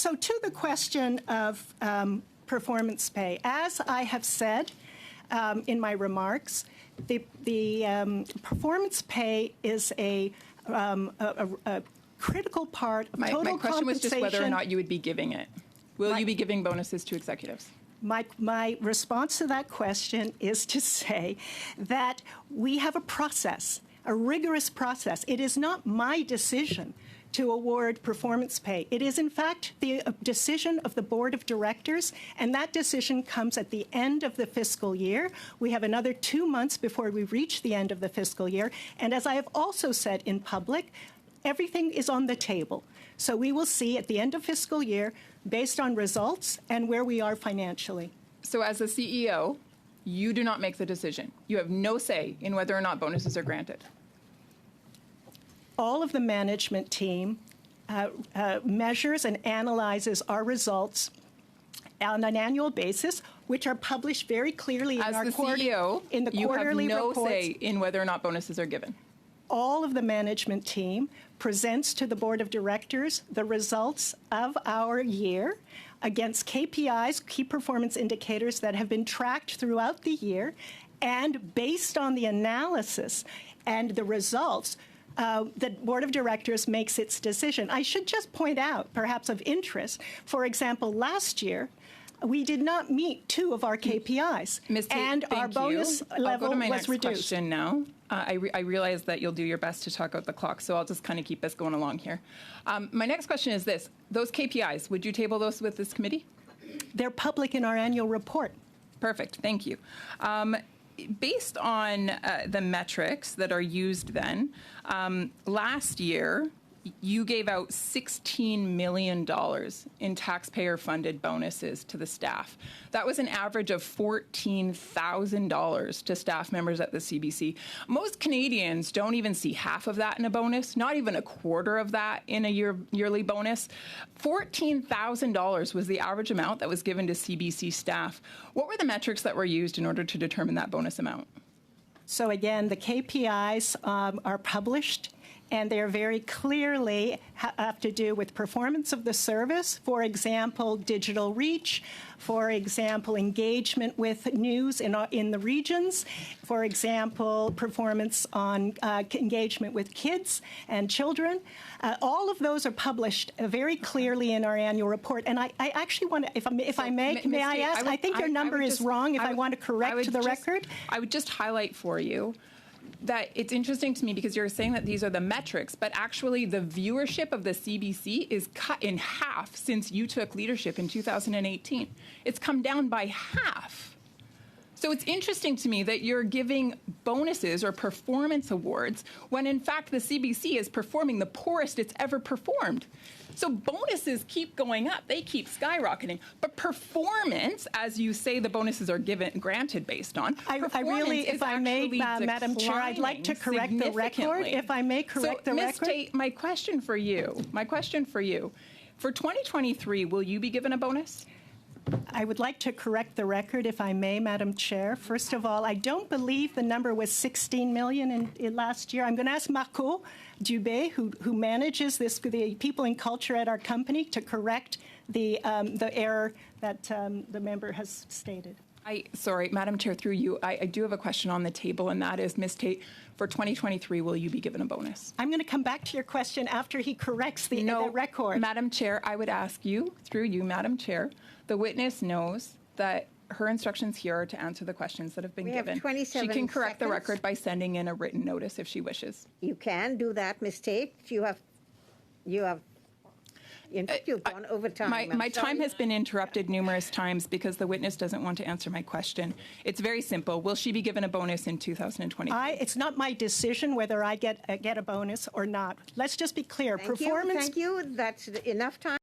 So to the question of performance pay, as I have said in my remarks, the performance pay is a critical part of total compensation. My question was just whether or not you would be giving it. Will you be giving bonuses to executives? My response to that question is to say that we have a process, a rigorous process. It is not my decision to award performance pay. It is, in fact, the decision of the Board of Directors, and that decision comes at the end of the fiscal year. We have another 2 months before we reach the end of the fiscal year. And as I have also said in public, everything is on the table. So we will see at the end of fiscal year, based on results and where we are financially. So as the CEO, you do not make the decision. You have no say in whether or not bonuses are granted. All of the management team measures and analyzes our results on an annual basis, which are published very clearly in our CEO, in the quarterly you have no reports. say in whether or not bonuses are given. All of the management team presents to the Board of Directors the results of our year against KPIs, key performance indicators that have been tracked throughout the year, and based on the analysis and the results, the Board of Directors makes its decision. I should just point out, perhaps of interest, for example, last year, we did not meet 2 of our KPIs, and our bonus level was reduced. I'll go to my next question now. I realize that you'll do your best to talk out the clock, so I'll just kind of keep us going along here. My next question is this. Those KPIs, would you table those with this committee? They're public in our annual report. Perfect. Thank you. Based on the metrics that are used then, last year, you gave out $16 million in taxpayer-funded bonuses to the staff. That was an average of $14,000 to staff members at the CBC. Most Canadians don't even see half of that in a bonus, not even a quarter of that in a yearly bonus. $14,000 was the average amount that was given to CBC staff. What were the metrics that were used in order to determine that bonus amount? So again, the KPIs are published, and they're very clearly have to do with performance of the service. For example, digital reach. For example, engagement with news in the regions. For example, performance on engagement with kids and children. All of those are published very clearly in our annual report. And I actually want to, if I may I ask? I think your number is wrong. If I want to correct the record. I would just highlight for you that it's interesting to me because you're saying that these are the metrics, but actually the viewership of the CBC is cut in half since you took leadership in 2018. It's come down by half. So it's interesting to me that you're giving bonuses or performance awards when in fact the CBC is performing the poorest it's ever performed. So bonuses keep going up, they keep skyrocketing. But performance, as you say the bonuses are granted based on, I really, if I may, Madam Chair, I'd like to correct the record. If I may correct the record. Tate, my question for you, for 2023, will you be given a bonus? I would like to correct the record, if I may, Madam Chair. First of all, I don't believe the number was 16 million in last year. I'm going to ask Marco Dubé, who manages the people and culture at our company, to correct the error that the member has stated. Sorry, Madam Chair, through you, I do have a question on the table, and that is, Ms. Tate, for 2023, will you be given a bonus? I'm going to come back to your question after he corrects the record. Madam Chair, I would ask you, through you, Madam Chair, the witness knows that her instructions here are to answer the questions that have been given. We have 27 She can correct the seconds. record by sending in a written notice if she wishes. You can do that, Ms. Tate. You've gone over time. My time has been interrupted numerous times because the witness doesn't want to answer my question. It's very simple. Will she be given a bonus in 2020? It's not my decision whether I get a bonus or not. Let's just be clear. Thank you. That's enough time.